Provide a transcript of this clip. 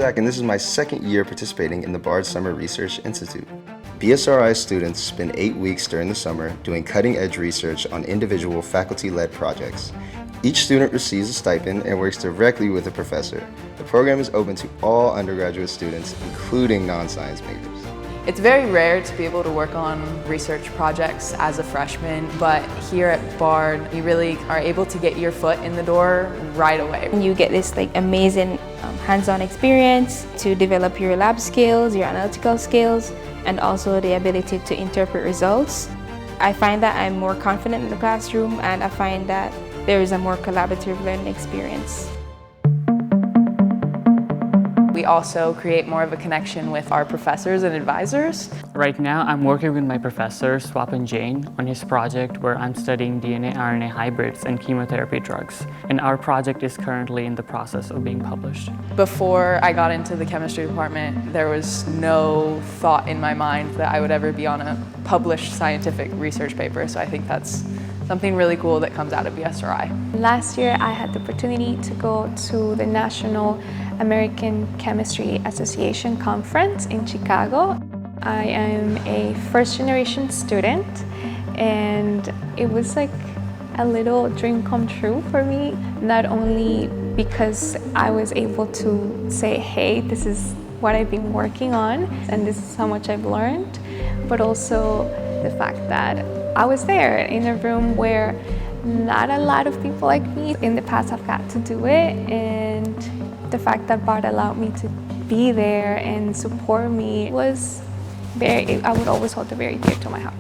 Zach, and this is my second year participating in the Bard Summer Research Institute. BSRI students spend 8 weeks during the summer doing cutting-edge research on individual faculty-led projects. Each student receives a stipend and works directly with a professor. The program is open to all undergraduate students, including non-science majors. It's very rare to be able to work on research projects as a freshman, but here at Bard, you really are able to get your foot in the door right away. You get this amazing hands-on experience to develop your lab skills, your analytical skills, and also the ability to interpret results. I find that I'm more confident in the classroom, and I find that there is a more collaborative learning experience. We also create more of a connection with our professors and advisors. Right now, I'm working with my professor, Swapan Jain, on his project where I'm studying DNA-RNA hybrids and chemotherapy drugs. And our project is currently in the process of being published. Before I got into the chemistry department, there was no thought in my mind that I would ever be on a published scientific research paper. So I think that's something really cool that comes out of BSRI. Last year, I had the opportunity to go to the National American Chemistry Association conference in Chicago. I am a first-generation student, and it was like a little dream come true for me, not only because I was able to say, hey, this is what I've been working on, and this is how much I've learned, but also the fact that I was there in a room where not a lot of people like me in the past have got to do it, and the fact that Bard allowed me to be there and support me was I would always hold it very dear to my heart.